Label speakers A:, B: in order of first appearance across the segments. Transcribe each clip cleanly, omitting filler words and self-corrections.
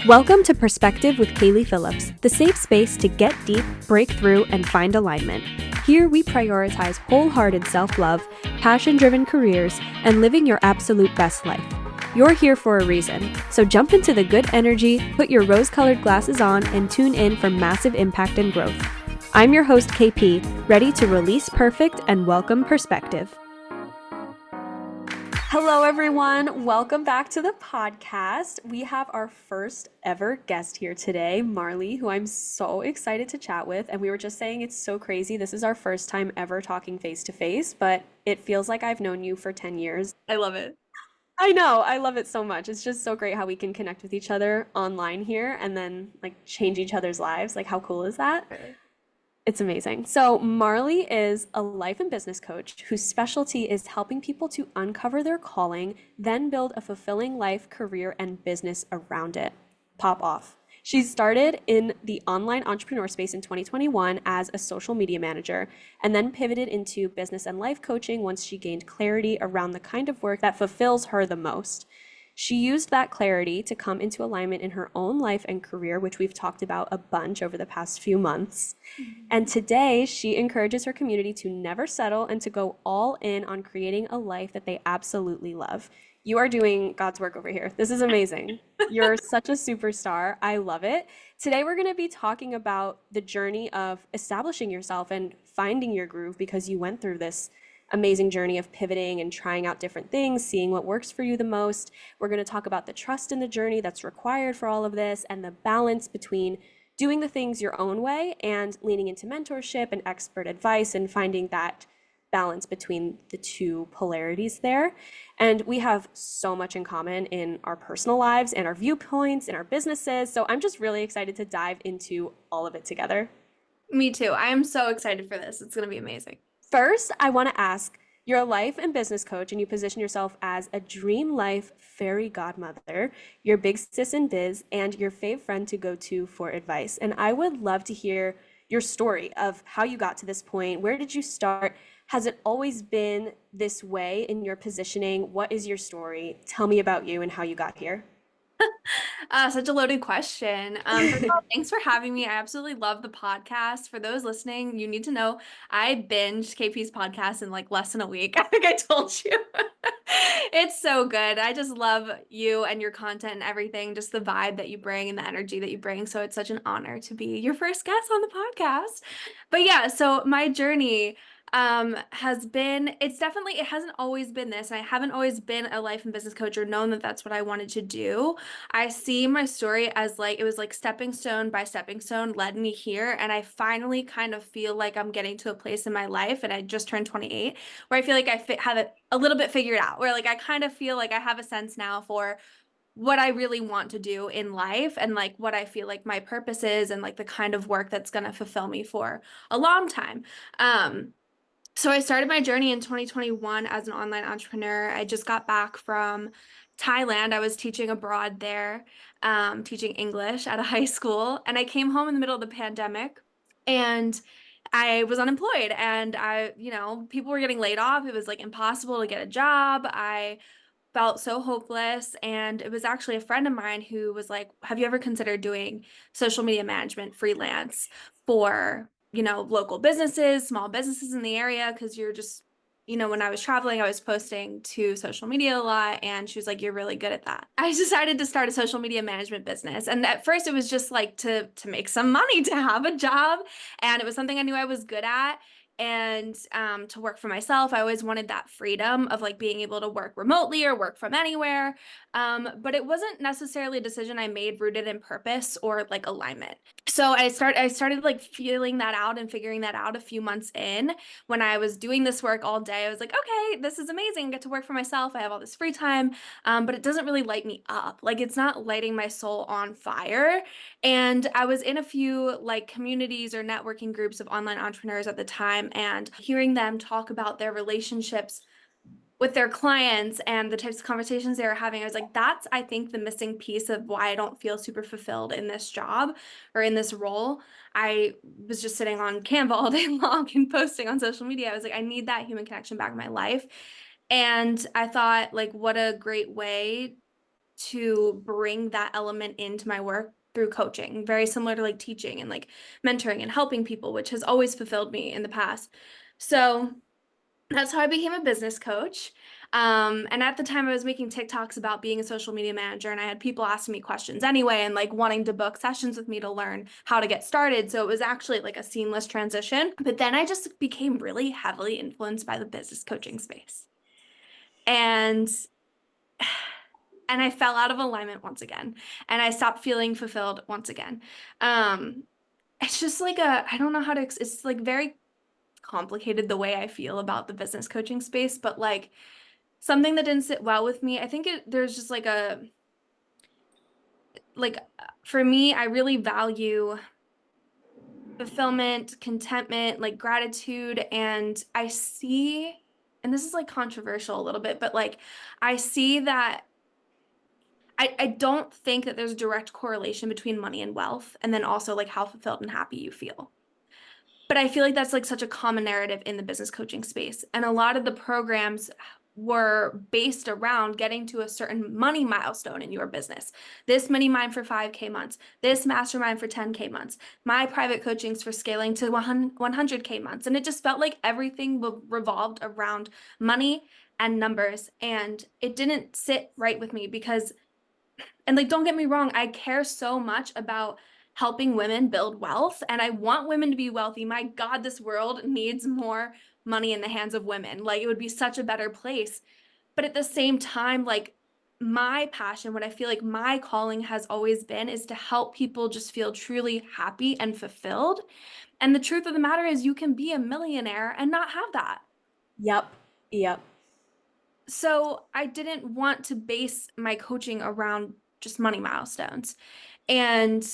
A: Welcome to Perspective with Kaylee Phillips, the safe space to get deep, break through, and find alignment. Here we prioritize wholehearted self-love, passion-driven careers, and living your absolute best life. You're here for a reason, so jump into the good energy, put your rose-colored glasses on, and tune in for massive impact and growth. I'm your host, KP, ready to release perfect and welcome perspective. Hello, everyone. Welcome back to the podcast. We have our first ever guest here today, Marlie, who I'm so excited to chat with. And we were just saying it's so crazy. This is our first time ever talking face to face, but it feels like I've known you for 10 years.
B: I love it.
A: I know. I love it so much. It's just so great how we can connect with each other online here and then change each other's lives. How cool is that? It's amazing. So, Marlie is a life and business coach whose specialty is helping people to uncover their calling, then build a fulfilling life, career, and business around it. Pop off. She started in the online entrepreneur space in 2021 as a social media manager and then pivoted into business and life coaching once she gained clarity around the kind of work that fulfills her the most. She used that clarity to come into alignment in her own life and career, which we've talked about a bunch over the past few months. And today, she encourages her community to never settle and to go all in on creating a life that they absolutely love. You are doing God's work over here. This is amazing. You're such a superstar. I love it. Today, we're going to be talking about the journey of establishing yourself and finding your groove because you went through this amazing journey of pivoting and trying out different things, seeing what works for you the most. We're going to talk about the trust in the journey that's required for all of this and the balance between doing the things your own way and leaning into mentorship and expert advice and finding that balance between the two polarities there. And we have so much in common in our personal lives and our viewpoints and our businesses. So I'm just really excited to dive into all of it together.
B: Me too. I am so excited for this. It's going to be amazing.
A: First, I want to ask, you're a life and business coach and you position yourself as a dream life fairy godmother, your big sis in biz, and your fave friend to go to for advice. And I would love to hear your story of how you got to this point. Where did you start? Has it always been this way in your positioning? What is your story? Tell me about you and how you got here.
B: Such a loaded question. First of all, thanks for having me. I absolutely love the podcast. For those listening, you need to know I binged KP's podcast in less than a week. I think I told you. It's so good. I just love you and your content and everything, just the vibe that you bring and the energy that you bring. So it's such an honor to be your first guest on the podcast. But yeah, so my journey has been, it hasn't always been this, and I haven't always been a life and business coach or known that that's what I wanted to do. I see my story as it was stepping stone by stepping stone led me here, and I finally kind of feel like I'm getting to a place in my life, and I just turned 28, where I feel like have it a little bit figured out, where I kind of feel like I have a sense now for what I really want to do in life and what I feel like my purpose is and the kind of work that's going to fulfill me for a long time. So I started my journey in 2021 as an online entrepreneur. I just got back from Thailand. I was teaching abroad there, teaching English at a high school. And I came home in the middle of the pandemic and I was unemployed and people were getting laid off. It was impossible to get a job. I felt so hopeless. And it was actually a friend of mine who was like, have you ever considered doing social media management freelance for local businesses, small businesses in the area? Because you're just, when I was traveling, I was posting to social media a lot. And she was like, you're really good at that. I decided to start a social media management business. And at first it was just to make some money, to have a job. And it was something I knew I was good at. And to work for myself. I always wanted that freedom of being able to work remotely or work from anywhere. But it wasn't necessarily a decision I made rooted in purpose or alignment. So I started feeling that out and figuring that out a few months in. When I was doing this work all day, I was like, okay, this is amazing. I get to work for myself. I have all this free time, but it doesn't really light me up. It's not lighting my soul on fire. And I was in a few communities or networking groups of online entrepreneurs at the time, and hearing them talk about their relationships with their clients and the types of conversations they were having, I was like, that's, I think, the missing piece of why I don't feel super fulfilled in this job or in this role. I was just sitting on Canva all day long and posting on social media. I was like, I need that human connection back in my life. And I thought, what a great way to bring that element into my work through coaching, very similar to like teaching and like mentoring and helping people, which has always fulfilled me in the past. So that's how I became a business coach. And at the time, I was making TikToks about being a social media manager, and I had people asking me questions anyway and like wanting to book sessions with me to learn how to get started. So it was actually like a seamless transition. But then I just became really heavily influenced by the business coaching space. And I fell out of alignment once again, and I stopped feeling fulfilled once again. Um, it's just like I don't know how to, it's like very complicated the way I feel about the business coaching space, but like something that didn't sit well with me, I think there's just like like for me, I really value fulfillment, contentment, like gratitude, and I see, and this is like controversial a little bit, but like I see that I don't think that there's a direct correlation between money and wealth, and then also like how fulfilled and happy you feel. But I feel like that's like such a common narrative in the business coaching space. And a lot of the programs were based around getting to a certain money milestone in your business. This money mind for 5K months, this mastermind for 10K months, my private coachings for scaling to 100K months. And it just felt like everything revolved around money and numbers. And it didn't sit right with me because, and like, don't get me wrong, I care so much about helping women build wealth, and I want women to be wealthy. My God, this world needs more money in the hands of women. Like, it would be such a better place. But at the same time, like, my passion, what I feel like my calling has always been, is to help people just feel truly happy and fulfilled. And the truth of the matter is, you can be a millionaire and not have that.
A: Yep. Yep.
B: So I didn't want to base my coaching around just money milestones. And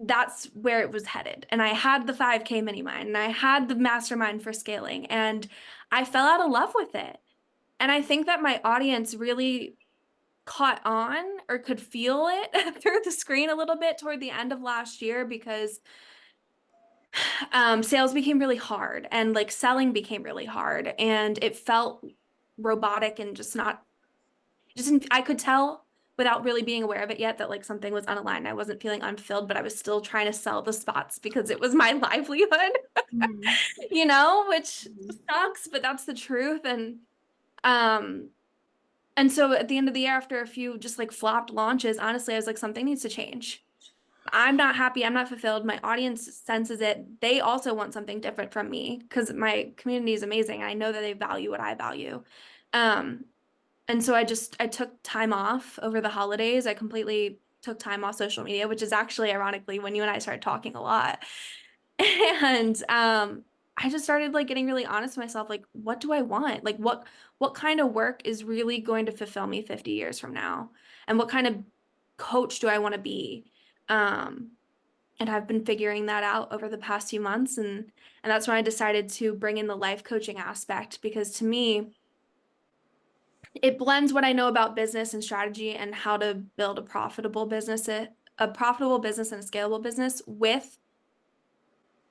B: that's where it was headed. And I had the 5K mini mind, and I had the mastermind for scaling, and I fell out of love with it. And I think that my audience really caught on or could feel it through the screen a little bit toward the end of last year, because sales became really hard, and like selling became really hard, and it felt robotic and just not, just I could tell without really being aware of it yet that like something was unaligned. I wasn't feeling unfilled, but I was still trying to sell the spots because it was my livelihood,
A: Mhm.
B: which
A: Mhm.
B: sucks, but that's the truth. Um and so at the end of the year, after a few just like flopped launches, honestly, I was like, something needs to change. I'm not happy. I'm not fulfilled. My audience senses it. They also want something different from me because my community is amazing. And I know that they value what I value. Um, and so I took time off over the holidays. I completely took time off social media, which is actually ironically when you and I started talking a lot. And I just started like getting really honest with myself, like, what do I want? Like what kind of work is really going to fulfill me 50 years from now? And what kind of coach do I want to be? Um, and I've been figuring that out over the past few months, and that's when I decided to bring in the life coaching aspect, because to me, it blends what I know about business and strategy and how to build a profitable business and a scalable business, with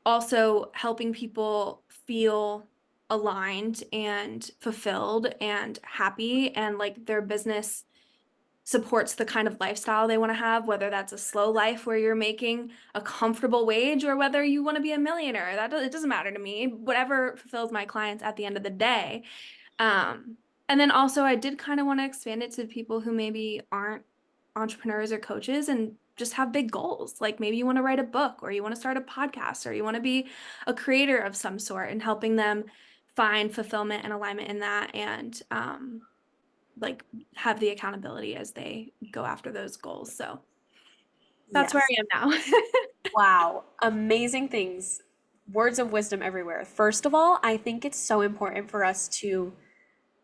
B: also helping people feel aligned and fulfilled and happy, and like their business supports the kind of lifestyle they want to have, whether that's a slow life where you're making a comfortable wage, or whether you want to be a millionaire. It doesn't matter to me. Whatever fulfills my clients at the end of the day. Um, and then also I did kind of want to expand it to people who maybe aren't entrepreneurs or coaches and just have big goals. Like maybe you want to write a book, or you want to start a podcast, or you want to be a creator of some sort, and helping them find fulfillment and alignment in that, and like have the accountability as they go after those goals. So that's where
A: Yes.
B: I am now.
A: Wow. Amazing things. Words of wisdom everywhere. First of all, I think it's so important for us to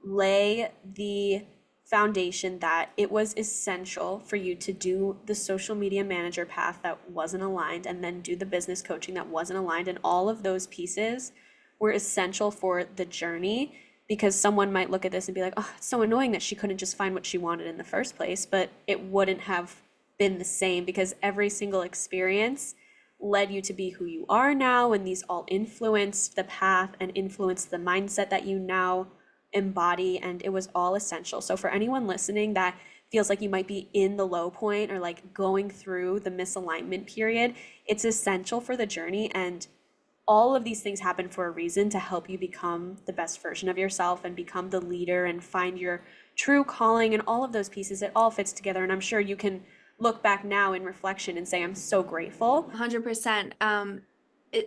A: lay the foundation that it was essential for you to do the social media manager path that wasn't aligned, and then do the business coaching that wasn't aligned. And all of those pieces were essential for the journey, because someone might look at this and be like, oh, it's so annoying that she couldn't just find what she wanted in the first place. But it wouldn't have been the same, because every single experience led you to be who you are now. And these all influenced the path and influenced the mindset that you now embody, and it was all essential. So for anyone listening that feels like you might be in the low point or like going through the misalignment period, it's essential for the journey. And all of these things happen for a reason to help you become the best version of yourself and become the leader and find your true calling and all of those pieces. It all fits together. And I'm sure you can look back now in reflection and say, I'm so grateful.
B: 100%.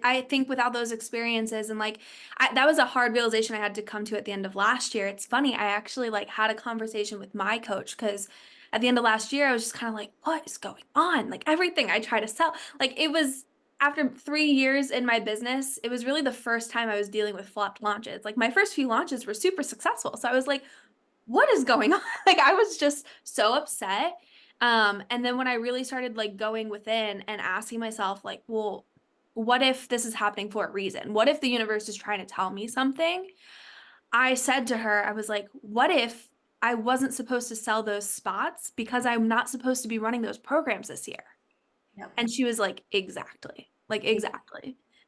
B: I think without those experiences and like that was a hard realization I had to come to at the end of last year. It's funny, I actually like had a conversation with my coach because at the end of last year I was just kind of like, what is going on? Like everything I try to sell, like it was after 3 years in my business, it was really the first time I was dealing with flopped launches. Like my first few launches were super successful. So I was like, what is going on? Like I was just so upset. And then when I really started like going within and asking myself, like, well, what if this is happening for a reason? What if the universe is trying to tell me something? I said to her, I was like, what if I wasn't supposed to sell those spots because I'm not supposed to be running those programs this year?
A: Yep.
B: And she was like, exactly.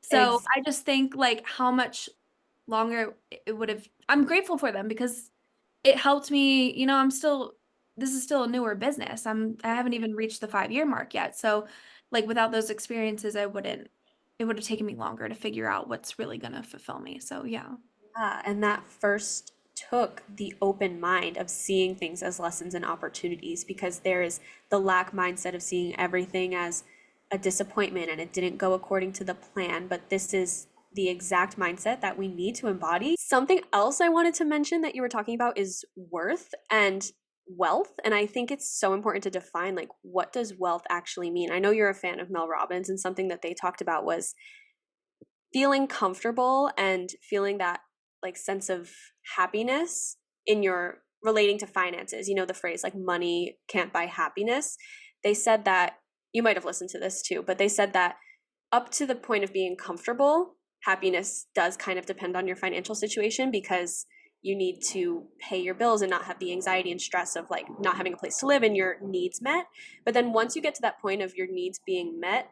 B: So
A: Ex-
B: I just think like how much longer it would have, I'm grateful for them because it helped me, this is still a newer business. I haven't even reached the 5 year mark yet. So like without those experiences, it would have taken me longer to figure out what's really gonna fulfill me. So yeah.
A: Yeah, and that first took the open mind of seeing things as lessons and opportunities because there is the lack mindset of seeing everything as a disappointment and it didn't go according to the plan. But this is the exact mindset that we need to embody. Something else I wanted to mention that you were talking about is worth and wealth. And I think it's so important to define like what does wealth actually mean? I know you're a fan of Mel Robbins, and something that they talked about was feeling comfortable and feeling that like sense of happiness in your relating to finances. You know, the phrase like money can't buy happiness. They said that, you might have listened to this too, but they said that up to the point of being comfortable, happiness does kind of depend on your financial situation because you need to pay your bills and not have the anxiety and stress of like not having a place to live and your needs met. But then once you get to that point of your needs being met,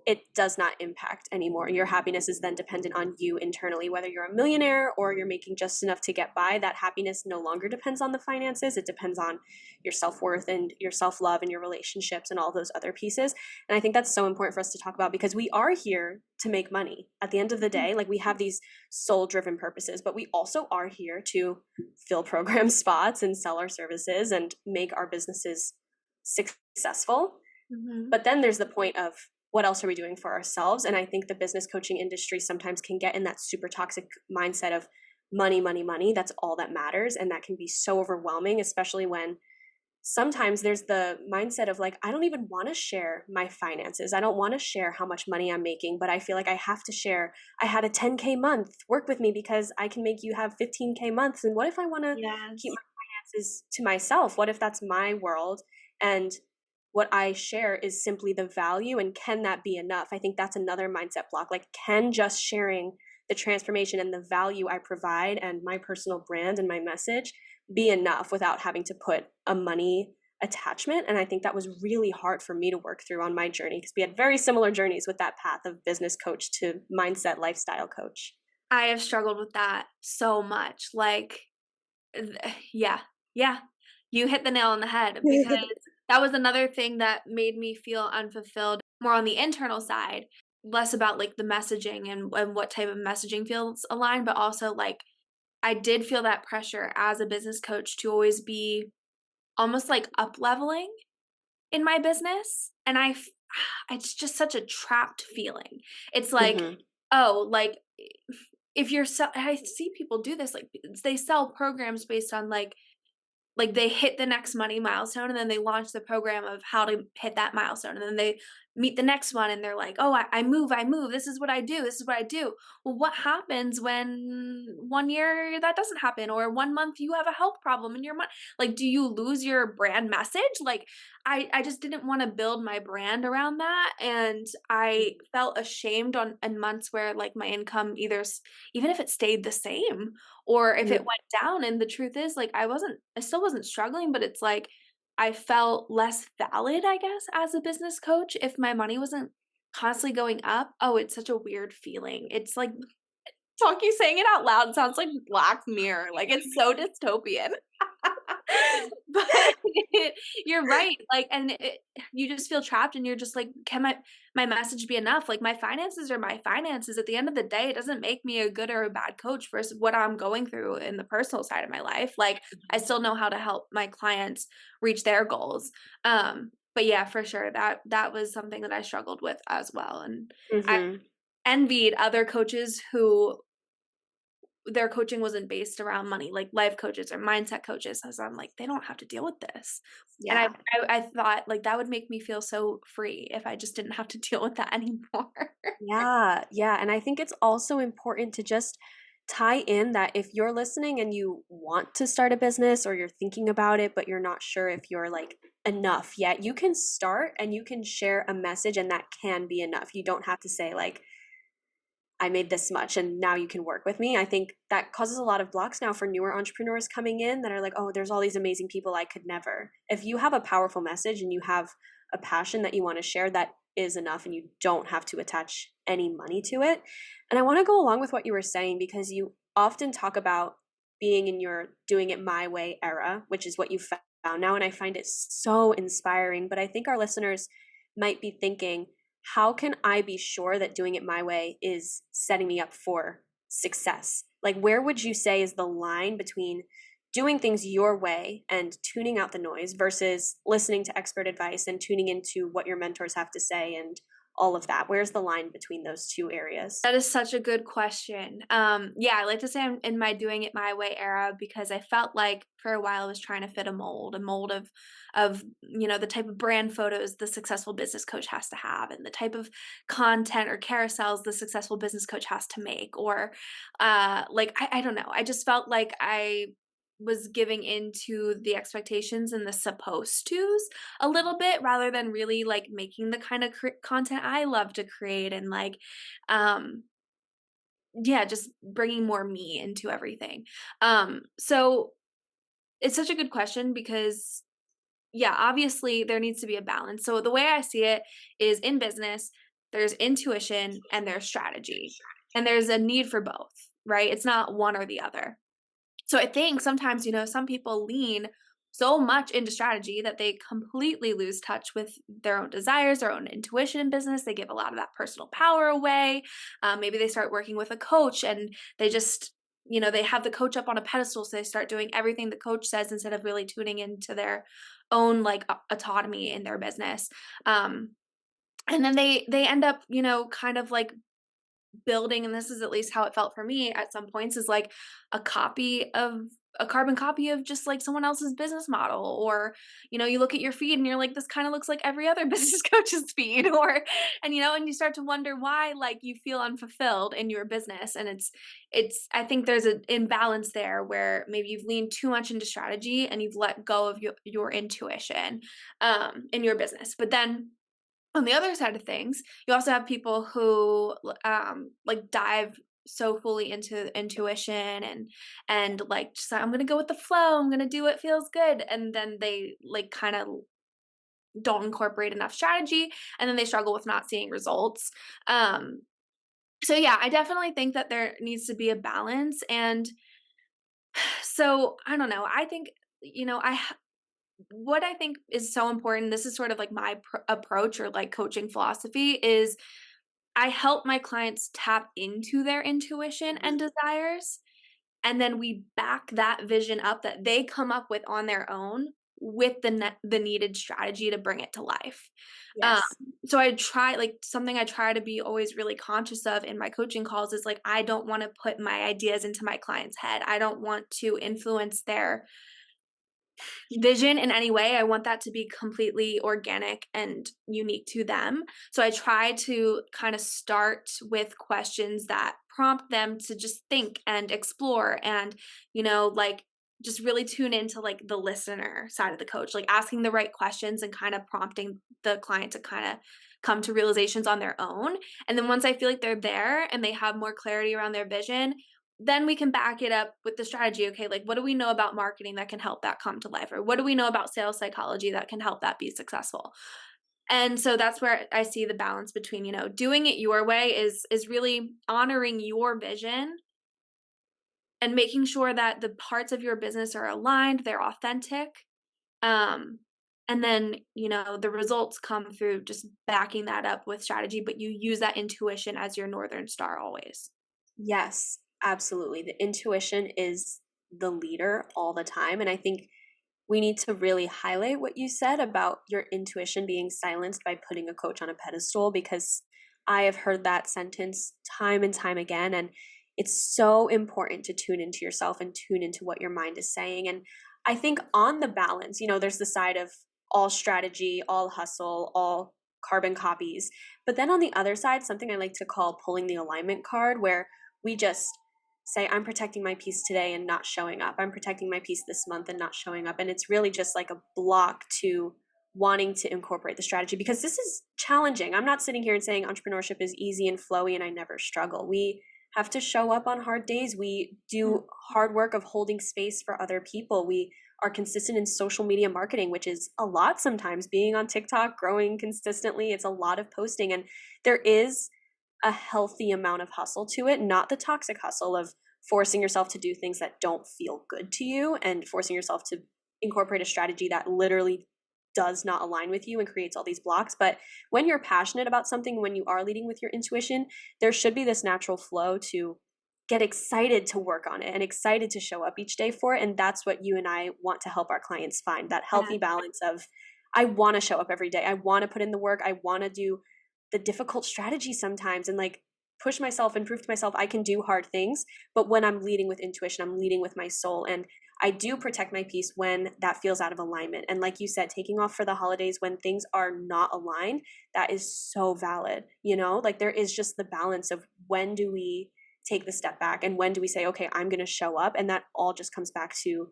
A: it does not impact anymore. Your happiness is then dependent on you internally, whether you're a millionaire or you're making just enough to get by. That happiness no longer depends on the finances. It depends on your self-worth and your self-love and your relationships and all those other pieces. And I think that's so important for us to talk about because we are here to make money at the end of the day. Like we have these soul-driven purposes, but we also are here to fill program spots and sell our services and make our businesses successful.
B: Mm-hmm.
A: But then there's the point of what else are we doing for ourselves? And I think the business coaching industry sometimes can get in that super toxic mindset of money, money, money. That's all that matters. And that can be so overwhelming, especially when sometimes there's the mindset of like, I don't even want to share my finances. I don't want to share how much money I'm making, but I feel like I have to share. I had a 10K month, work with me because I can make you have 15K months. And what if I want to keep
B: Yes.
A: my finances to myself? What if that's my world? And what I share is simply the value, and can that be enough? I think that's another mindset block. Like, can just sharing the transformation and the value I provide and my personal brand and my message be enough without having to put a money attachment? And I think that was really hard for me to work through on my journey because we had very similar journeys with that path of business coach to mindset lifestyle coach.
B: I have struggled with that so much. Like, yeah, yeah, you hit the nail on the head because that was another thing that made me feel unfulfilled more on the internal side, less about like the messaging and what type of messaging feels aligned, but also like I did feel that pressure as a business coach to always be almost like up leveling in my business. And it's just such a trapped feeling. It's like,
A: Mm-hmm.
B: oh, like if you're, I see people do this, like they sell programs based on like they hit the next money milestone and then they launch the program of how to hit that milestone and then they meet the next one and they're like, oh, I move, this is what I do, this is what I do. Well, what happens when 1 year that doesn't happen, or 1 month you have a health problem in your month? Like, do you lose your brand message? Like, I just didn't want to build my brand around that, and I felt ashamed in months where like my income even if it stayed the same or if it went down. And the truth is, like, I still wasn't struggling, but it's like I felt less valid, I guess, as a business coach if my money wasn't constantly going up. Oh, it's such a weird feeling. It's like talking, saying it out loud sounds like Black Mirror. Like, it's so dystopian. But you're right, like, and you just feel trapped and you're just like, "Can my message be enough?" Like, my finances are my finances. At the end of the day, it doesn't make me a good or a bad coach versus what I'm going through in the personal side of my life. Like, I still know how to help my clients reach their goals. But yeah, for sure, that was something that I struggled with as well, and I
A: Mhm.
B: envied other coaches who their coaching wasn't based around money, like life coaches or mindset coaches, as I'm like, "They don't have to deal with this." And
A: Yeah.
B: I thought, like, that would make me feel so free if I just didn't have to deal with that anymore.
A: Yeah, yeah, and I think it's also important to just tie in that if you're listening and you want to start a business or you're thinking about it, but you're not sure if you're like enough yet, you can start and you can share a message and that can be enough. You don't have to say like, I made this much and now you can work with me. I think that causes a lot of blocks now for newer entrepreneurs coming in that are like, oh, there's all these amazing people I could never. If you have a powerful message and you have a passion that you want to share, that is enough and you don't have to attach any money to it. And I want to go along with what you were saying because you often talk about being in your doing it my way era, which is what you found now. And I find it so inspiring. But I think our listeners might be thinking, how can I be sure that doing it my way is setting me up for success? Like, where would you say is the line between doing things your way and tuning out the noise versus listening to expert advice and tuning into what your mentors have to say and all of that? Where's the line between those two areas?
B: That is such a good question. Yeah, I like to say I'm in my doing it my way era because I felt like for a while I was trying to fit a mold of the type of brand photos the successful business coach has to have, and the type of content or carousels the successful business coach has to make, or like I don't know. I just felt like I was giving into the expectations and the supposed tos a little bit rather than really like making the kind of content I love to create, and like um yeah, just bringing more me into everything. So it's such a good question because yeah, obviously there needs to be a balance. So the way I see it is in business, there's intuition and there's strategy. And there's a need for both, right? It's not one or the other. So I think sometimes, some people lean so much into strategy that they completely lose touch with their own desires, their own intuition in business. They give a lot of that personal power away. Maybe they start working with a coach and they just, they have the coach up on a pedestal. So they start doing everything the coach says instead of really tuning into their own like autonomy in their business. Um, and then they end up, kind of like building, and this is at least how it felt for me at some points, is like a copy of a carbon copy of just like someone else's business model, or you look at your feed and you're like, this kind of looks like every other business coach's feed, or and you start to wonder why like you feel unfulfilled in your business. And it's I think there's an imbalance there where maybe you've leaned too much into strategy and you've let go of your intuition in your business. But then on the other side of things, you also have people who like dive so fully into intuition and like just I'm gonna go with the flow, I'm gonna do what feels good, and then they like kind of don't incorporate enough strategy, and then they struggle with not seeing results. Um, so yeah, I definitely think that there needs to be a balance, and so I don't know. I think what I think is so important. This is sort of like my approach or like coaching philosophy is I help my clients tap into their intuition
A: Mhm.
B: and desires, and then we back that vision up that they come up with on their own with the needed strategy to bring it to life. Um,
A: Yes.
B: so I try like something I try to be always really conscious of in my coaching calls is like I don't want to put my ideas into my client's head. I don't want to influence their vision in any way. I want that to be completely organic and unique to them. So I try to kind of start with questions that prompt them to just think and explore and, like just really tune into like the listener side of the coach, like asking the right questions and kind of prompting the client to kind of come to realizations on their own. And then once I feel like they're there and they have more clarity around their vision, then we can back it up with the strategy. Okay, like what do we know about marketing that can help that come to life? Or what do we know about sales psychology that can help that be successful? And so that's where I see the balance between, doing it your way is really honoring your vision and making sure that the parts of your business are aligned, they're authentic. Um, and then, the results come through just backing that up with strategy, but you use that intuition as your Northern Star always.
A: Yes, absolutely. The intuition is the leader all the time. And I think we need to really highlight what you said about your intuition being silenced by putting a coach on a pedestal, because I have heard that sentence time and time again. And it's so important to tune into yourself and tune into what your mind is saying. And I think on the balance, there's the side of all strategy, all hustle, all carbon copies. But then on the other side, something I like to call pulling the alignment card, where we just say, I'm protecting my peace today and not showing up. I'm protecting my peace this month and not showing up. And it's really just like a block to wanting to incorporate the strategy, because this is challenging. I'm not sitting here and saying entrepreneurship is easy and flowy and I never struggle. We have to show up on hard days. We do hard work of holding space for other people. We are consistent in social media marketing, which is a lot sometimes. Being on TikTok, growing consistently, it's a lot of posting. And there is a healthy amount of hustle to it, not the toxic hustle of forcing yourself to do things that don't feel good to you and forcing yourself to incorporate a strategy that literally does not align with you and creates all these blocks. But when you're passionate about something, when you are leading with your intuition, there should be this natural flow to get excited to work on it and excited to show up each day for it. And that's what you and I want to help our clients find, that healthy balance of, I want to show up every day. I want to put in the work. I want to do the difficult strategy sometimes and like push myself and prove to myself I can do hard things. But when I'm leading with intuition, I'm leading with my soul. And I do protect my peace when that feels out of alignment. And like you said, taking off for the holidays when things are not aligned, that is so valid. Like there is just the balance of when do we take the step back and when do we say, okay, I'm going to show up. And that all just comes back to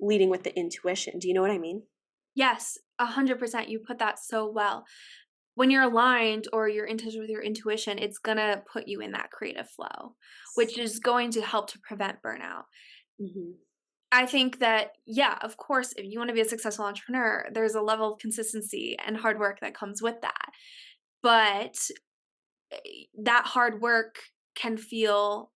A: leading with the intuition. Do you know what I mean?
B: Yes, 100%. You put that so well. When you're aligned or you're in touch with your intuition, it's gonna put you in that creative flow, which is going to help to prevent burnout.
A: Mm-hmm.
B: I think that, yeah, of course, if you want to be a successful entrepreneur, there's a level of consistency and hard work that comes with that. But that hard work can feel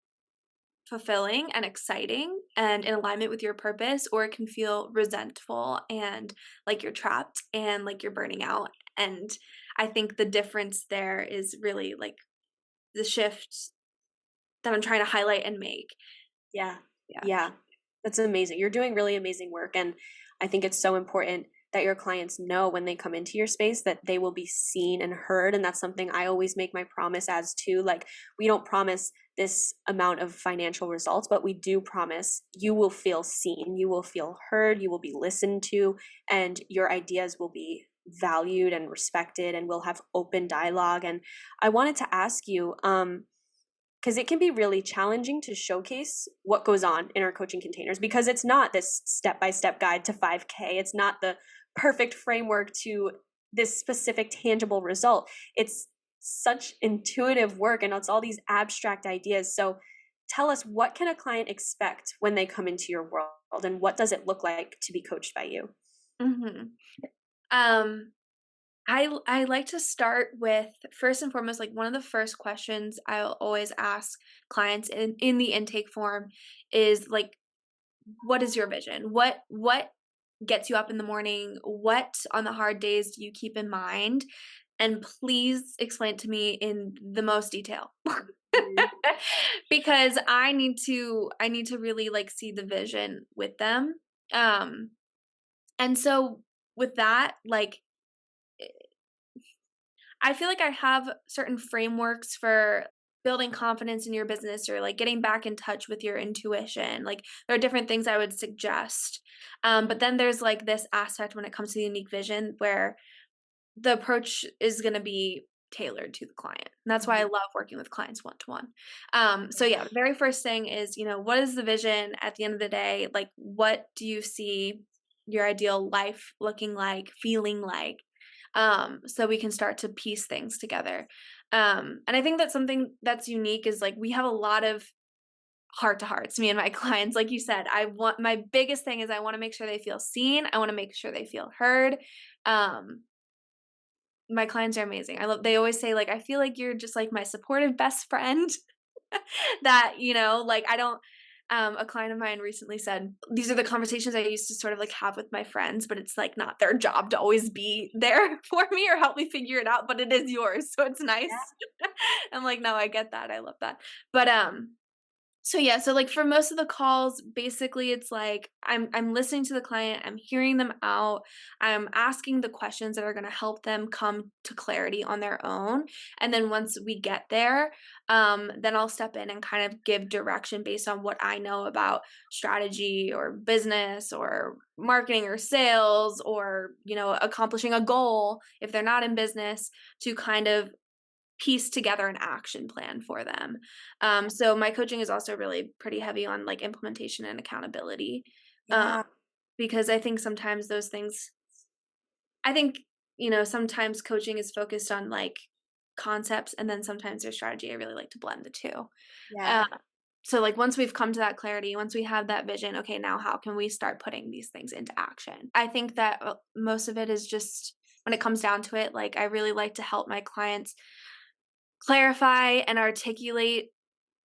B: fulfilling and exciting and in alignment with your purpose, or it can feel resentful and like you're trapped and like you're burning out. And I think the difference there is really like the shift that I'm trying to highlight and make.
A: Yeah.
B: Yeah.
A: Yeah. That's amazing. You're doing really amazing work. And I think it's so important that your clients know when they come into your space that they will be seen and heard. And that's something I always make my promise as too. Like, we don't promise this amount of financial results, but we do promise you will feel seen, you will feel heard, you will be listened to, and your ideas will be valued and respected, and we'll have open dialogue. And I wanted to ask you, because it can be really challenging to showcase what goes on in our coaching containers, because it's not this step-by-step guide to 5K. It's not the perfect framework to this specific tangible result. It's such intuitive work and it's all these abstract ideas. So tell us, what can a client expect when they come into your world, and what does it look like to be coached by you?
B: hmm Um, I like to start with, first and foremost, like one of the first questions I'll always ask clients in the intake form is like, what is your vision? What gets you up in the morning? What on the hard days do you keep in mind? And please explain it to me in the most detail.
A: Mhm.
B: Because I need to really like see the vision with them. Um and so with that, like I feel like I have certain frameworks for building confidence in your business or like getting back in touch with your intuition. Like there are different things I would suggest. But then there's like this aspect when it comes to the unique vision where the approach is going to be tailored to the client. And that's why I
A: Mhm.
B: love working with clients one to one. So yeah, the very first thing is, what is the vision at the end of the day? Like, what do you see your ideal life looking like, feeling like? So we can start to piece things together. And I think that something that's unique is like we have a lot of heart to hearts, me and my clients. Like you said, my biggest thing is I want to make sure they feel seen. I want to make sure they feel heard. Um, my clients are amazing. They always say like, "I feel like you're just like my supportive best friend." That, like A client of mine recently said, these are the conversations I used to sort of like have with my friends, but it's like not their job to always be there for me or help me figure it out, but it is yours. So it's nice. I'm like, no, I get that. I love that. But so yeah, so like for most of the calls, basically it's like I'm listening to the client, I'm hearing them out, I'm asking the questions that are going to help them come to clarity on their own. And then once we get there, then I'll step in and kind of give direction based on what I know about strategy or business or marketing or sales or, accomplishing a goal if they're not in business to kind of piece together an action plan for them. So my coaching is also really pretty heavy on like implementation and accountability. Um,
A: Yeah.
B: because I think sometimes those things, I think, sometimes coaching is focused on like concepts and then sometimes there's strategy. I really like to blend the two. Uh,
A: Yeah.
B: so like once we've come to that clarity, once we have that vision, okay, now how can we start putting these things into action? I think that most of it is just when it comes down to it, like I really like to help my clients clarify and articulate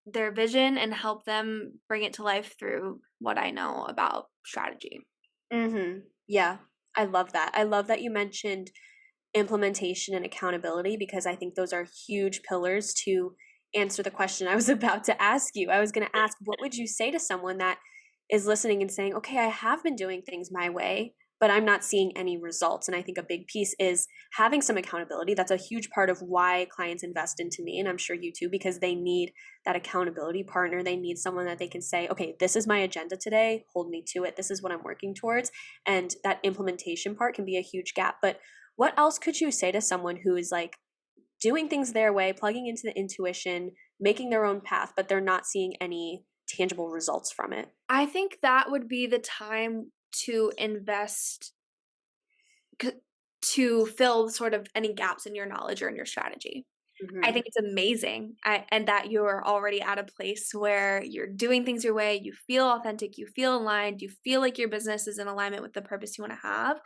B: their vision and help them bring it to life through what I know about strategy.
A: Yeah. I love that. I love that you mentioned implementation and accountability because I think those are huge pillars to answer the question I was about to ask you. I was going to ask, what would you say to someone that is listening and saying, okay, I have been doing things my way, but I'm not seeing any results? And I think a big piece is having some accountability. That's a huge part of why clients invest into me. And I'm sure you too, because they need that accountability partner. They need someone that they can say, okay, this is my agenda today. Hold me to it. This is what I'm working towards. And that implementation part can be a huge gap. But what else could you say to someone who is like doing things their way, plugging into the intuition, making their own path, but they're not seeing any tangible results from it?
B: I think that would be the time to invest c- to fill sort of any gaps in your knowledge or in your strategy. I
A: Hmm.
B: think it's amazing and that you're already at a place where you're doing things your way, you feel authentic, you feel aligned, you feel like your business is in alignment with the purpose you want to have.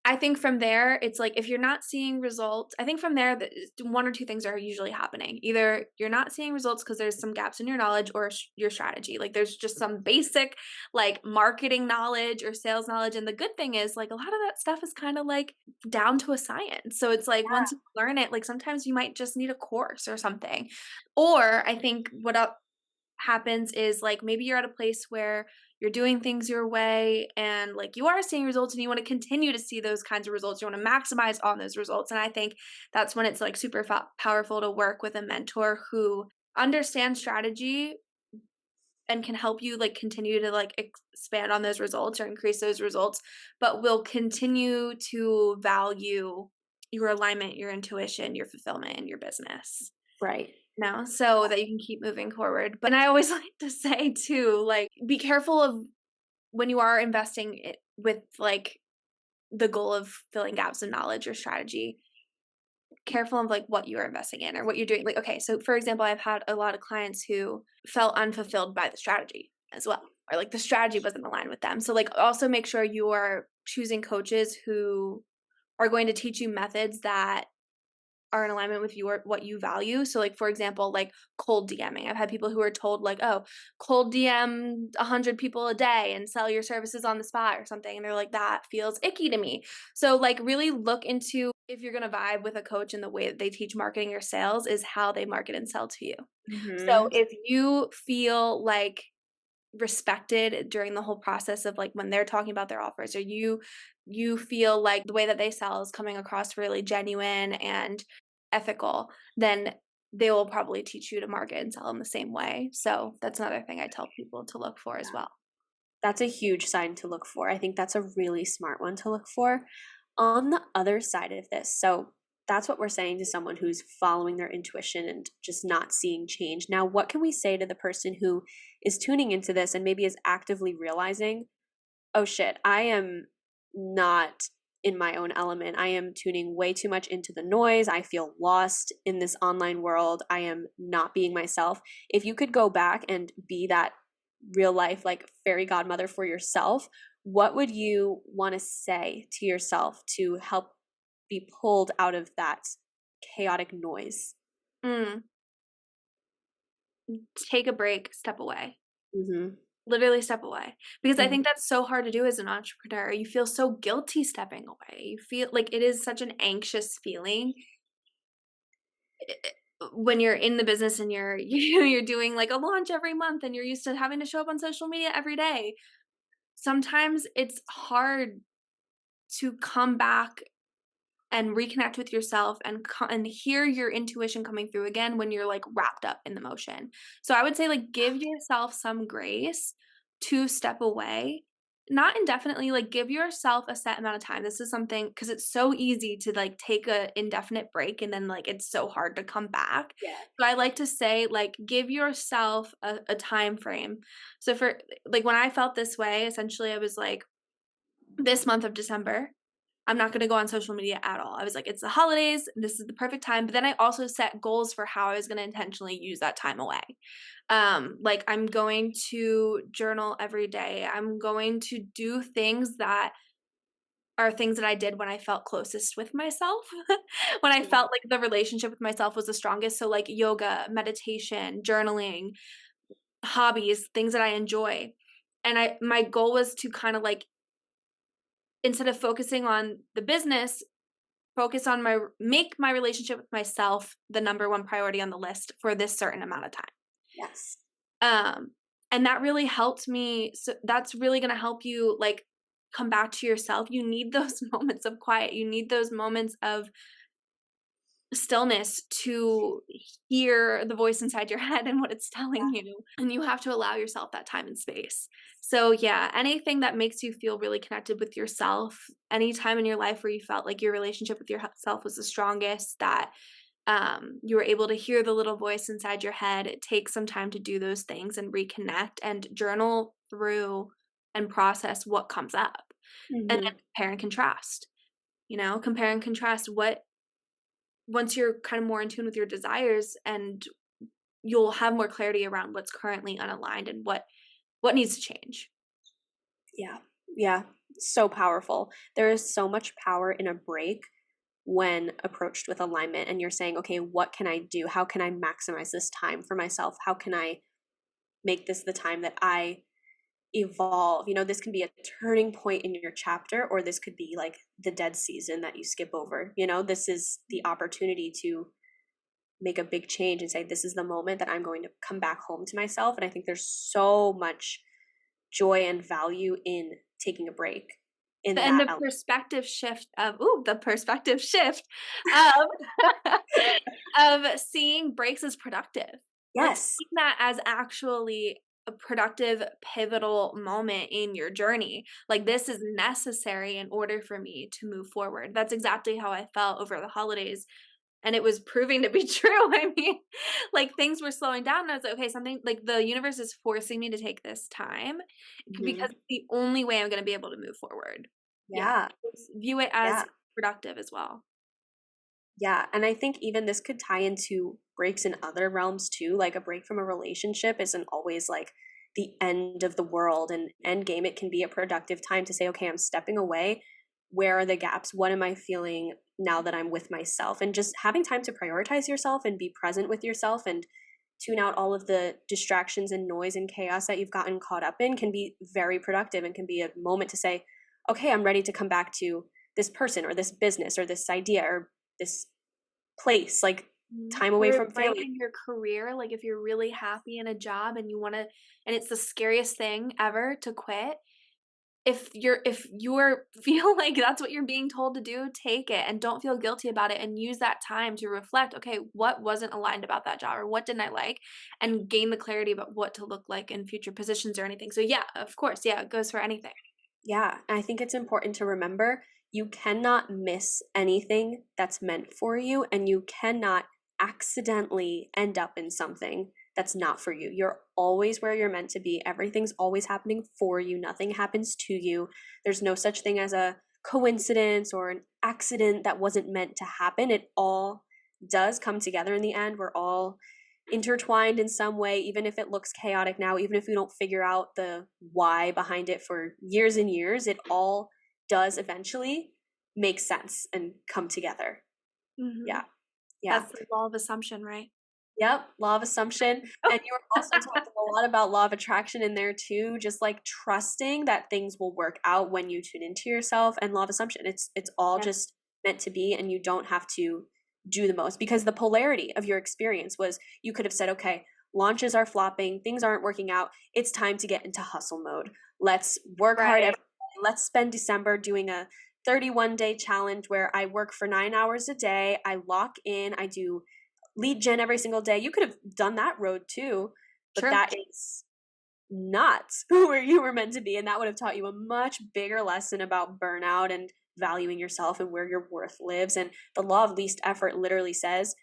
B: I think from there, it's like if you're not seeing results, I think from there, one or two things are usually happening. Either you're not seeing results because there's some gaps in your knowledge or your strategy. Like there's just some basic like marketing knowledge or sales knowledge. And the good thing is like a lot of that stuff is kind of like down to a science. So it's like once you learn it, like sometimes you might just need a course or something. Or I think happens is like maybe you're at a place where you're doing things your way and like you are seeing results and you want to continue to see those kinds of results. You want to maximize on those results. And I think that's when it's like super powerful to work with a mentor who understands strategy and can help you like continue to like expand on those results or increase those results, but will continue to value your alignment, your intuition, your fulfillment in your business.
A: Right.
B: No, so that you can keep moving forward. But and I always like to say too, like, be careful of when you are investing it with like the goal of filling gaps in knowledge or strategy, careful of like what you are investing in or what you're doing. Like, okay, so for example, I've had a lot of clients who felt unfulfilled by the strategy as well, or like the strategy wasn't aligned with them. So like also make sure you are choosing coaches who are going to teach you methods that are in alignment with your what you value. So like for example, like cold DMing. I've had people who are told like, "Oh, cold DM 100 people a day and sell your services on the spot or something." And they're like, "That feels icky to me." So like really look into if you're going to vibe with a coach and the way that they teach marketing or sales is how they market and sell to you. So
A: Hmm.
B: if you feel like respected during the whole process of like when they're talking about their offers or you feel like the way that they sell is coming across really genuine and ethical, then they will probably teach you to market and sell in the same way. So that's another thing I tell people to look for as well.
A: That's a huge sign to look for. I think that's a really smart one to look for. On the other side of this, so that's what we're saying to someone who's following their intuition and just not seeing change. Now, what can we say to the person who is tuning into this and maybe is actively realizing, oh shit, I am not in my own element. I am tuning way too much into the noise. I feel lost in this online world. I am not being myself. If you could go back and be that real life, like fairy godmother for yourself, what would you want to say to yourself to help be pulled out of that chaotic noise?
B: Mm, take a break, step away.
A: Mm-hmm.
B: Literally step away. Because I
A: Mm-hmm.
B: think that's so hard to do as an entrepreneur. You feel so guilty stepping away. You feel like it is such an anxious feeling when you're in the business and you're you're doing like a launch every month and you're used to having to show up on social media every day. Sometimes it's hard to come back and reconnect with yourself and and hear your intuition coming through again when you're like wrapped up in the motion. So I would say like give yourself some grace to step away. Not indefinitely, like give yourself a set amount of time. This is something because it's so easy to like take a indefinite break and then like it's so hard to come back.
A: Yeah.
B: So I like to say like give yourself a time frame. So for like when I felt this way, essentially I was like this month of December, I'm not going to go on social media at all. I was like, it's the holidays. This is the perfect time. But then I also set goals for how I was going to intentionally use that time away. Like I'm going to journal every day. I'm going to do things that are things that I did when I felt closest with myself, when I
A: Yeah.
B: felt like the relationship with myself was the strongest. So like yoga, meditation, journaling, hobbies, things that I enjoy. And my goal was to kind of like instead of focusing on the business, focus on make my relationship with myself the number one priority on the list for this certain amount of time.
A: Yes.
B: Um, and that really helped me. So that's really going to help you like come back to yourself. You need those moments of quiet. You need those moments of stillness to hear the voice inside your head and what it's telling you. And you have to allow yourself that time and space. So, yeah, anything that makes you feel really connected with yourself, any time in your life where you felt like your relationship with yourself was the strongest, that you were able to hear the little voice inside your head, take some time to do those things and reconnect and journal through and process what comes up. And then
A: Mm-hmm.
B: compare and contrast. Compare and contrast what once you're kind of more in tune with your desires and you'll have more clarity around what's currently unaligned and what needs to change.
A: Yeah. Yeah. So powerful. There is so much power in a break when approached with alignment and you're saying, okay, what can I do? How can I maximize this time for myself? How can I make this the time that I evolve? This can be a turning point in your chapter, or this could be like the dead season that you skip over. This is the opportunity to make a big change and say, this is the moment that I'm going to come back home to myself. And I think there's so much joy and value in taking a break in
B: And
A: that
B: the
A: element.
B: perspective shift of of seeing breaks as productive. Like
A: Yes.
B: seeing that as actually a productive, pivotal moment in your journey. Like this is necessary in order for me to move forward. That's exactly how I felt over the holidays. And it was proving to be true. I mean, like things were slowing down. And I was like, okay, something like the universe is forcing me to take this time because
A: Mm-hmm.
B: it's the only way I'm going to be able to move forward. Yeah.
A: Yeah.
B: View it as
A: Yeah.
B: productive as well.
A: Yeah. And I think even this could tie into breaks in other realms too. Like a break from a relationship isn't always like the end of the world and end game. It can be a productive time to say, okay, I'm stepping away. Where are the gaps? What am I feeling now that I'm with myself? And just having time to prioritize yourself and be present with yourself and tune out all of the distractions and noise and chaos that you've gotten caught up in can be very productive and can be a moment to say, okay, I'm ready to come back to this person or this business or this idea or this place, like time away
B: Or
A: from
B: right
A: family.
B: in your career, like if you're really happy in a job and you want to, and it's the scariest thing ever to quit. If you're feel like that's what you're being told to do, take it and don't feel guilty about it and use that time to reflect, okay, what wasn't aligned about that job or what didn't I like and gain the clarity about what to look like in future positions or anything. So yeah, of course, yeah, it goes for anything.
A: Yeah, I think it's important to remember you cannot miss anything that's meant for you, and you cannot accidentally end up in something that's not for you. You're always where you're meant to be. Everything's always happening for you. Nothing happens to you. There's no such thing as a coincidence or an accident that wasn't meant to happen. It all does come together in the end. We're all intertwined in some way, even if it looks chaotic now, even if we don't figure out the why behind it for years and years, it all does eventually make sense and come together.
B: Hmm.
A: Yeah. Yeah.
B: That's the law of assumption, right?
A: Yep, law of assumption. And you were also talking a lot about law of attraction in there too, just like trusting that things will work out when you tune into yourself, and law of assumption. It's all
B: Yeah,
A: just meant to be, and you don't have to do the most, because the polarity of your experience was you could have said, okay, launches are flopping, things aren't working out. It's time to get into hustle mode. Let's work hard
B: right.
A: every day. Let's spend December doing a 31-day challenge where I work for 9 hours a day. I lock in, I do lead gen every single day. You could have done that road too, but
B: True.
A: that is not where you were meant to be. And that would have taught you a much bigger lesson about burnout and valuing yourself and where your worth lives. And the law of least effort literally says,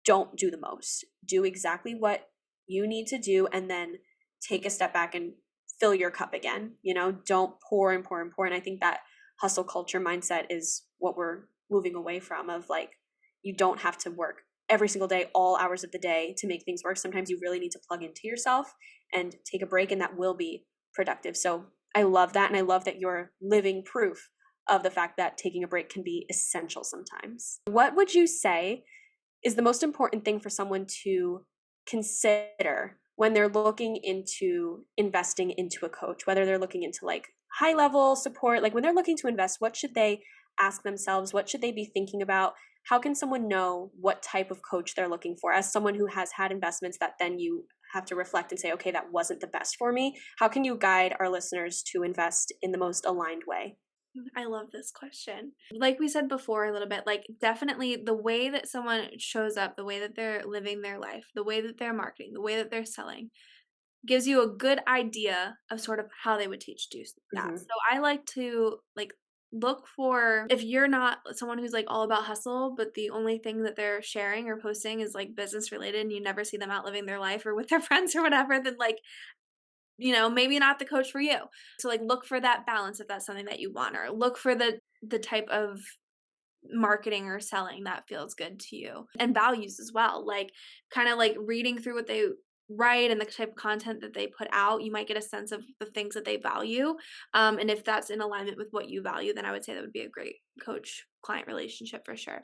A: don't do the most. Do exactly what you need to do, and then take a step back and fill your cup again. Don't pour and pour and pour. And I think that hustle culture mindset is what we're moving away from, of like, you don't have to work every single day, all hours of the day to make things work. Sometimes you really need to plug into yourself and take a break, and that will be productive. So I love that. And I love that you're living proof of the fact that taking a break can be essential sometimes. What would you say is the most important thing for someone to consider when they're looking into investing into a coach, whether they're looking into like high level support, like when they're looking to invest, what should they ask themselves? What should they be thinking about? How can someone know what type of coach they're looking for? As someone who has had investments that then you have to reflect and say, okay, that wasn't the best for me. How can you guide our listeners to invest in the most aligned way?
B: I love this question. Like we said before a little bit, like definitely the way that someone shows up, the way that they're living their life, the way that they're marketing, the way that they're selling gives you a good idea of sort of how they would teach do that.
A: Mm-hmm.
B: So I like to like look for, if you're not someone who's like all about hustle, but the only thing that they're sharing or posting is like business related and you never see them out living their life or with their friends or whatever, then like, maybe not the coach for you. So like look for that balance if that's something that you want, or look for the type of marketing or selling that feels good to you, and values as well. Like kind of like reading through what they write and the type of content that they put out, you might get a sense of the things that they value. And if that's in alignment with what you value, then I would say that would be a great coach client relationship for sure.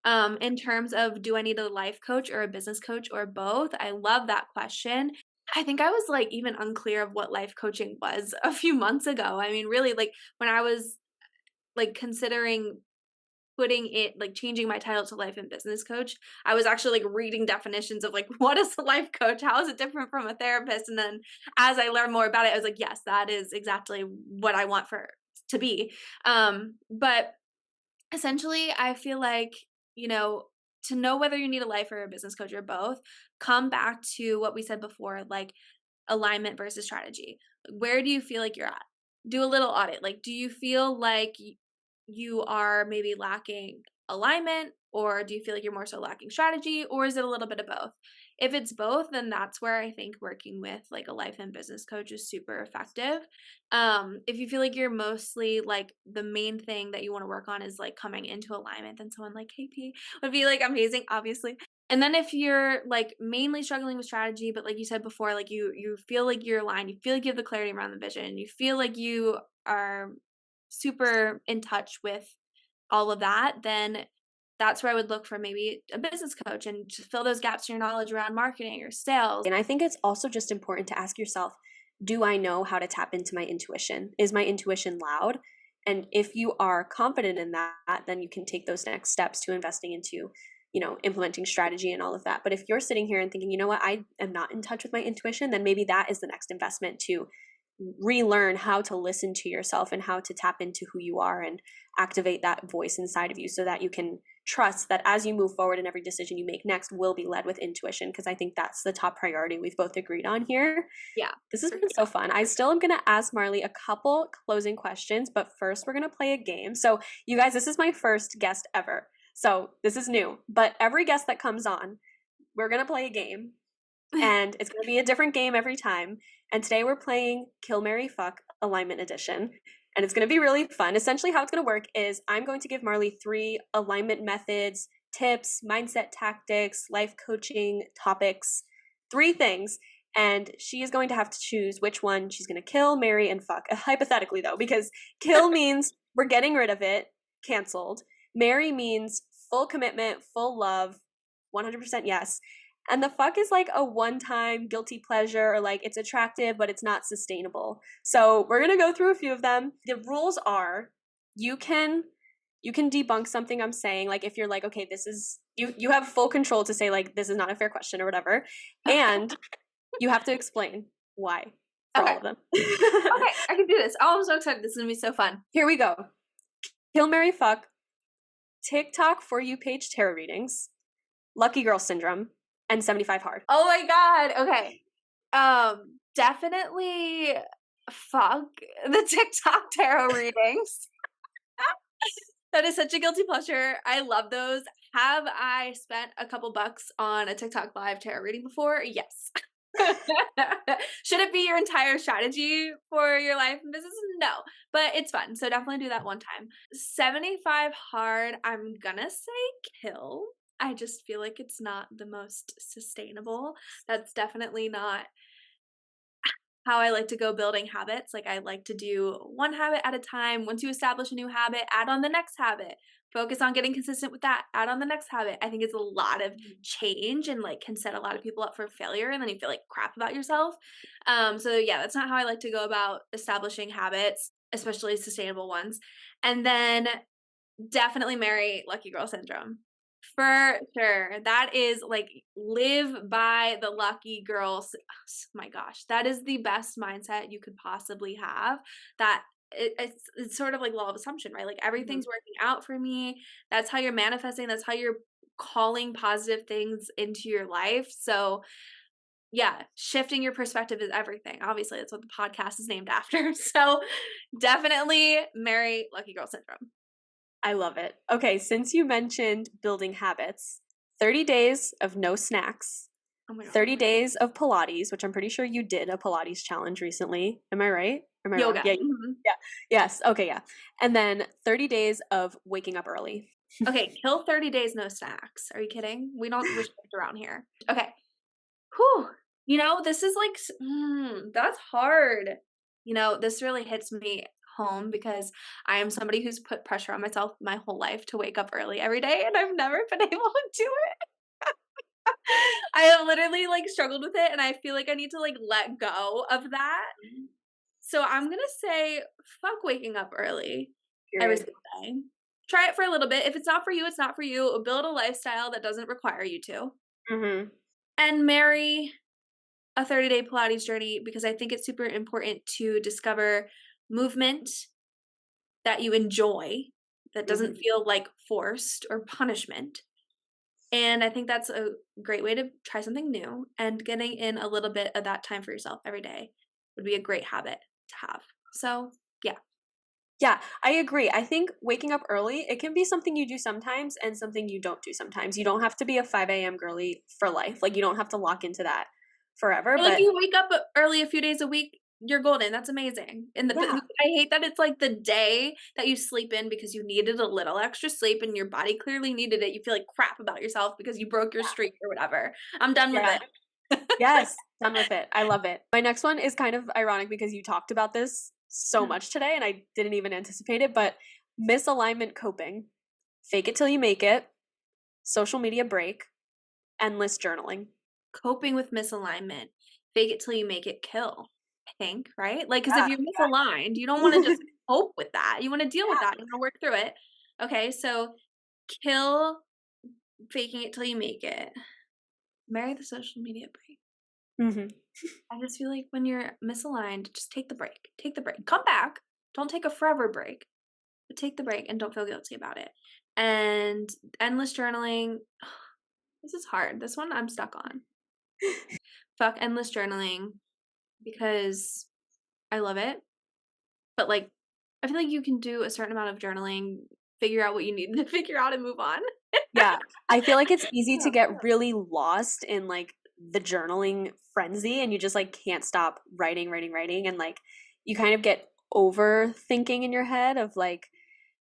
B: In terms of, do I need a life coach or a business coach or both? I love that question. I think I was like even unclear of what life coaching was a few months ago. I mean, really, like when I was like considering putting it, like changing my title to life and business coach, I was actually like reading definitions of like, what is a life coach? How is it different from a therapist? And then as I learned more about it, I was like, yes, that is exactly what I want for to be. But essentially, I feel like, you know, to know whether you need a life or a business coach or both, come back to what we said before, like alignment versus strategy. Where do you feel like you're at? Do a little audit. Like, do you feel like you are maybe lacking alignment, or do you feel like you're more so lacking strategy, or is it a little bit of both? If it's both, then that's where I think working with like a life and business coach is super effective. If you feel like you're mostly like the main thing that you want to work on is like coming into alignment, then someone like KP would be like amazing, obviously. And then if you're like mainly struggling with strategy, but like you said before, like you feel like you're aligned, you feel like you have the clarity around the vision, you feel like you are super in touch with all of that, then that's where I would look for maybe a business coach and just fill those gaps in your knowledge around marketing or sales.
A: And I think it's also just important to ask yourself, do I know how to tap into my intuition? Is my intuition loud? And if you are confident in that, then you can take those next steps to investing into, implementing strategy and all of that. But if you're sitting here and thinking, you know what, I am not in touch with my intuition, then maybe that is the next investment to relearn how to listen to yourself and how to tap into who you are and activate that voice inside of you, so that you can trust that as you move forward and every decision you make next will be led with intuition, because I think that's the top priority we've both agreed on here.
B: Yeah.
A: This has been so fun. I still am going to ask Marlie a couple closing questions, but first we're going to play a game. So you guys, this is my first guest ever, so this is new, but every guest that comes on, we're going to play a game, and it's going to be a different game every time. And today we're playing Kill, Marry, Fuck Alignment Edition. And it's going to be really fun. Essentially, how it's going to work is I'm going to give Marlie 3 alignment methods, tips, mindset tactics, life coaching topics, 3 things. And she is going to have to choose which one she's going to kill, marry, and fuck. Hypothetically, though, because kill means we're getting rid of it, canceled. Marry means full commitment, full love, 100% yes. And the fuck is like a one-time guilty pleasure, or like it's attractive, but it's not sustainable. So we're gonna go through a few of them. The rules are you can debunk something I'm saying. Like if you're like, okay, this is you have full control to say like this is not a fair question or whatever. And you have to explain why for
B: Okay.
A: all of them.
B: Okay, I can do this. Oh, I'm so excited. This is gonna be so fun.
A: Here we go. Kill, Marry, Fuck, TikTok For You page tarot readings, Lucky Girl Syndrome, and 75 Hard.
B: Oh my God. Okay. Definitely fuck the TikTok tarot readings. That is such a guilty pleasure. I love those. Have I spent a couple bucks on a TikTok live tarot reading before? Yes. Should it be your entire strategy for your life and business? No, but it's fun. So definitely do that one time. 75 Hard, I'm gonna say kill. I just feel like it's not the most sustainable. That's definitely not how I like to go building habits. Like I like to do one habit at a time. Once you establish a new habit, add on the next habit. Focus on getting consistent with that. Add on the next habit. I think it's a lot of change and like can set a lot of people up for failure, and then you feel like crap about yourself. So yeah, that's not how I like to go about establishing habits, especially sustainable ones. And then definitely marry Lucky Girl Syndrome. For sure. That is like live by the lucky girls. My gosh, that is the best mindset you could possibly have. That it's sort of like law of assumption, right? Like everything's working out for me. That's how you're manifesting. That's how you're calling positive things into your life. So yeah, shifting your perspective is everything. Obviously, that's what the podcast is named after. So definitely marry Lucky Girl Syndrome.
A: I love it. Okay, since you mentioned building habits, 30 days of no snacks,
B: Oh my God.
A: 30 days of Pilates, which I'm pretty sure you did a Pilates challenge recently. Am I right? Am I
B: Yoga.
A: wrong? Yeah. Yeah. Yes. Okay, yeah. And then 30 days of waking up early.
B: Okay, kill 30 days, no snacks. Are you kidding? We don't restrict around here. Okay. Whew. You know, this is like, that's hard. You know, this really hits me home because I am somebody who's put pressure on myself my whole life to wake up early every day, and I've never been able to do it. I have literally like struggled with it, and I feel like I need to like let go of that. So I'm gonna say fuck waking up early every
A: Period.
B: single day. Try it for a little bit. If it's not for you, it's not for you. Build a lifestyle that doesn't require you to.
A: Mm-hmm.
B: And marry a 30-day Pilates journey, because I think it's super important to discover movement that you enjoy, that doesn't feel like forced or punishment. And I think that's a great way to try something new, and getting in a little bit of that time for yourself every day would be a great habit to have. So, yeah.
A: Yeah, I agree. I think waking up early, it can be something you do sometimes and something you don't do sometimes. You don't have to be a 5 a.m. girly for life. Like, you don't have to lock into that forever.
B: Or like
A: But
B: you wake up early a few days a week, you're golden. That's amazing. And
A: yeah,
B: I hate that it's like the day that you sleep in because you needed a little extra sleep and your body clearly needed it. You feel like crap about yourself because you broke your streak or whatever. I'm done with
A: yeah.
B: it.
A: Yes, done with it. I love it. My next one is kind of ironic because you talked about this so much today and I didn't even anticipate it, but misalignment coping, fake it till you make it, social media break, endless journaling.
B: Coping with misalignment. Fake it till you make it, kill, I think, right? Like, because if
A: Yeah,
B: you're misaligned, you don't want to just cope with that. You want to deal with that. You want to work through it. Okay, so kill faking it till you make it. Marry the social media break.
A: Mm-hmm.
B: I just feel like when you're misaligned, just take the break. Take the break. Come back. Don't take a forever break, but take the break and don't feel guilty about it. And endless journaling. This is hard. This one I'm stuck on. Fuck endless journaling because I love it. But like, I feel like you can do a certain amount of journaling, figure out what you need to figure out, and move on.
A: Yeah, I feel like it's easy to get really lost in like the journaling frenzy and you just like can't stop writing, writing, writing. And like you kind of get overthinking in your head of like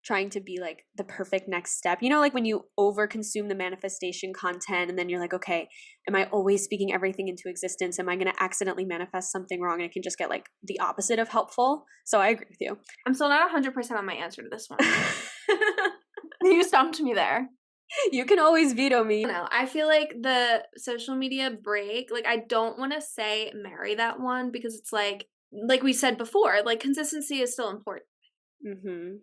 A: trying to be like the perfect next step. You know, like when you over consume the manifestation content and then you're like, okay, am I always speaking everything into existence? Am I going to accidentally manifest something wrong? And it can just get like the opposite of helpful. So I agree with you.
B: I'm still not 100% on my answer to this one. You stumped me there.
A: You can always veto me.
B: No, I feel like the social media break, like I don't want to say marry that one because it's like we said before, like consistency is still important.
A: Mm-hmm.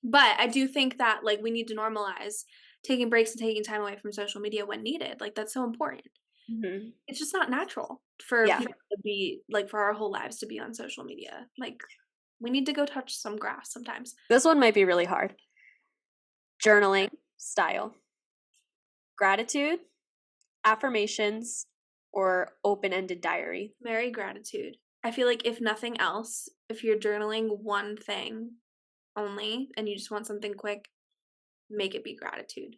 B: But I do think that like we need to normalize taking breaks and taking time away from social media when needed. Like that's so important.
A: Mm-hmm.
B: It's just not natural for
A: Yeah.
B: people to be like for our whole lives to be on social media. Like we need to go touch some grass sometimes.
A: This one might be really hard. Journaling style. Gratitude, affirmations, or open-ended diary.
B: Very gratitude. I feel like if nothing else, if you're journaling one thing only and you just want something quick, make it be gratitude.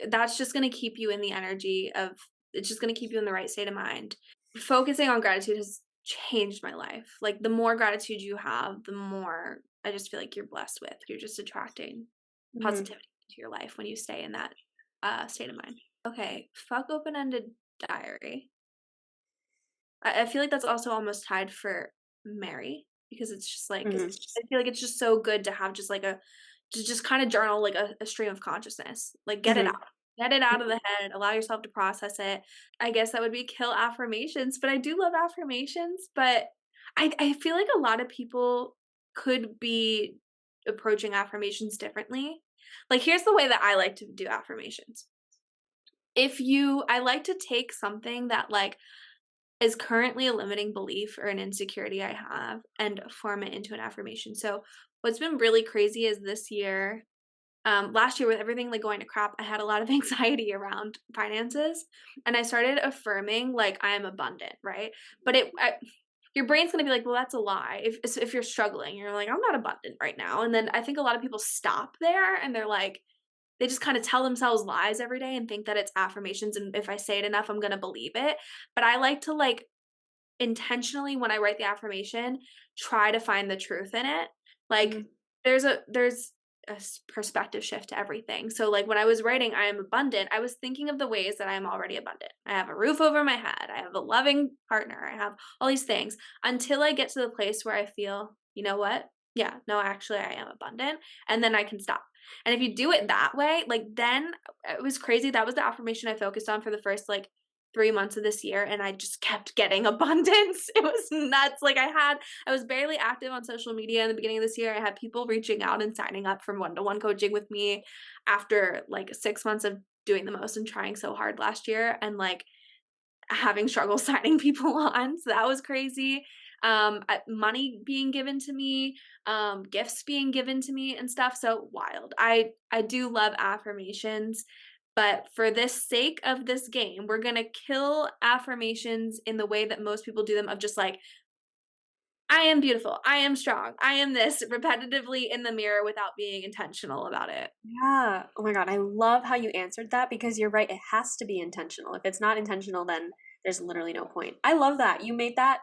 B: That's just going to keep you in the energy of, it's just going to keep you in the right state of mind. Focusing on gratitude has changed my life. Like the more gratitude you have, the more I just feel like you're blessed with. You're just attracting
A: Mm-hmm.
B: positivity into your life when you stay in that state of mind. Okay, fuck open-ended diary. I feel like that's also almost tied for Mary because it's just like
A: Mm-hmm.
B: I feel like it's just so good to have just like a to just kind of journal like a stream of consciousness. Like get it
A: Mm-hmm.
B: out. Get it out of the head. Allow yourself to process it. I guess that would be kill affirmations, but I do love affirmations, but I feel like a lot of people could be approaching affirmations differently. Like here's the way that I like to do affirmations. If you I like to take something that like is currently a limiting belief or an insecurity I have and form it into an affirmation. So what's been really crazy is this year, last year with everything like going to crap, I had a lot of anxiety around finances, and I started affirming like I am abundant, right? But your brain's gonna be like, well, that's a lie. If you're struggling, you're like, I'm not abundant right now, and then I think a lot of people stop there and they're like, they just kind of tell themselves lies every day and think that it's affirmations, and if I say it enough, I'm gonna believe it. But I like to like intentionally when I write the affirmation, try to find the truth in it. Like
A: Mm-hmm.
B: there's a perspective shift to everything. So like when I was writing I am abundant, I was thinking of the ways that I am already abundant. I have a roof over my head, I have a loving partner, I have all these things until I get to the place where I feel, you know what? Yeah, no, actually I am abundant, and then I can stop. And if you do it that way, like then it was crazy. That was the affirmation I focused on for the first like 3 months of this year, and I just kept getting abundance. It was nuts. Like I was barely active on social media in the beginning of this year. I had people reaching out and signing up for one-to-one coaching with me after like 6 months of doing the most and trying so hard last year and like having trouble signing people on. So that was crazy. Money being given to me, gifts being given to me and stuff. So wild. I do love affirmations. But for this sake of this game, we're going to kill affirmations in the way that most people do them of just like, I am beautiful. I am strong. I am this repetitively in the mirror without being intentional about it.
A: Yeah. Oh my God. I love how you answered that because you're right. It has to be intentional. If it's not intentional, then there's literally no point. I love that. You made that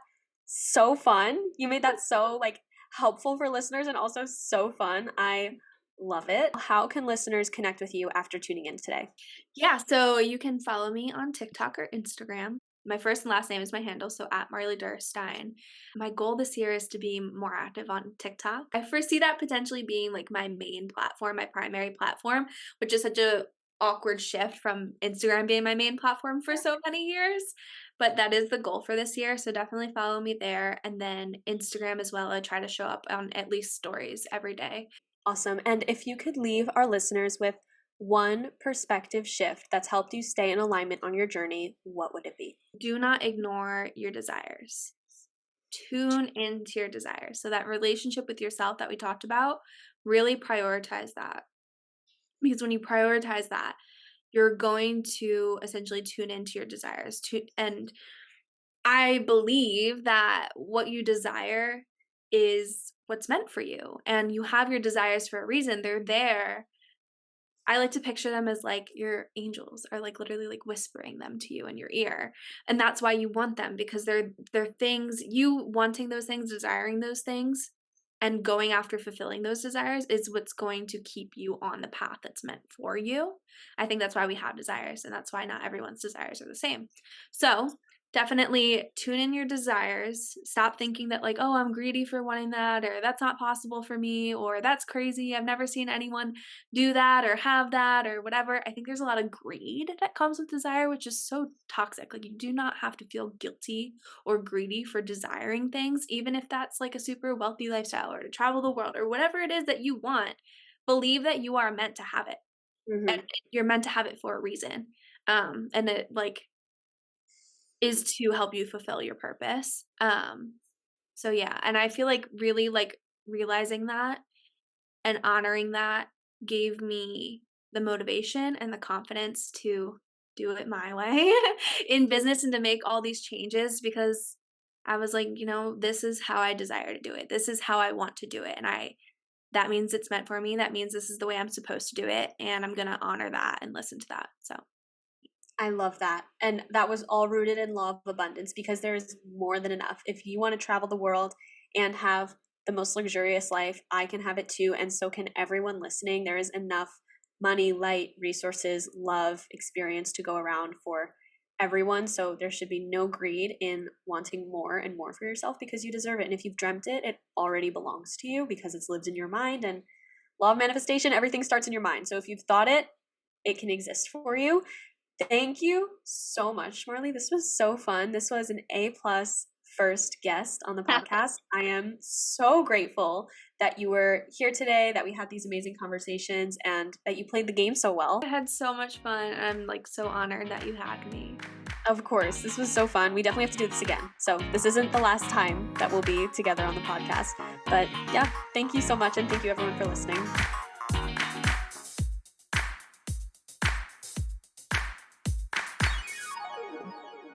A: so fun. You made that so like helpful for listeners and also so fun. I love it. How can listeners connect with you after tuning in today?
B: Yeah, so you can follow me on TikTok or Instagram. My first and last name is my handle, so at Marlie Derstine. My goal this year is to be more active on TikTok. I foresee that potentially being like my main platform, my primary platform, which is such a awkward shift from Instagram being my main platform for so many years. But that is the goal for this year. So definitely follow me there. And then Instagram as well. I try to show up on at least stories every day.
A: Awesome. And if you could leave our listeners with one perspective shift that's helped you stay in alignment on your journey, what would it be?
B: Do not ignore your desires. Tune into your desires. So that relationship with yourself that we talked about, really prioritize that. Because when you prioritize that, you're going to essentially tune into your desires. And I believe that what you desire is what's meant for you. And you have your desires for a reason. They're there. I like to picture them as like your angels are like literally like whispering them to you in your ear. And that's why you want them because they're things you wanting those things, desiring those things and going after fulfilling those desires is what's going to keep you on the path that's meant for you. I think that's why we have desires and that's why not everyone's desires are the same. So, definitely tune in your desires. Stop thinking that like, oh, I'm greedy for wanting that, or that's not possible for me, or that's crazy. I've never seen anyone do that or have that or whatever. I think there's a lot of greed that comes with desire, which is so toxic. Like you do not have to feel guilty or greedy for desiring things, even if that's like a super wealthy lifestyle or to travel the world or whatever it is that you want. Believe that you are meant to have it. And
A: Hmm.
B: you're meant to have it for a reason. And it like is to help you fulfill your purpose. So yeah, and I feel like really like realizing that and honoring that gave me the motivation and the confidence to do it my way in business and to make all these changes because I was like, this is how I desire to do it. This is how I want to do it. And that means it's meant for me. That means this is the way I'm supposed to do it. And I'm going to honor that and listen to that. So
A: I love that. And that was all rooted in law of abundance because there is more than enough. If you want to travel the world and have the most luxurious life, I can have it too. And so can everyone listening. There is enough money, light, resources, love, experience to go around for everyone. So there should be no greed in wanting more and more for yourself because you deserve it. And if you've dreamt it, it already belongs to you because it's lived in your mind. And law of manifestation, everything starts in your mind. So if you've thought it, it can exist for you. Thank you so much, Marlie. This was so fun. This was an A+ first guest on the podcast. I am so grateful that you were here today, that we had these amazing conversations, and that you played the game so well.
B: I had so much fun. I'm like so honored that you had me.
A: Of course, this was so fun. We definitely have to do this again. So this isn't the last time that we'll be together on the podcast. But yeah, thank you so much, and thank you everyone for listening.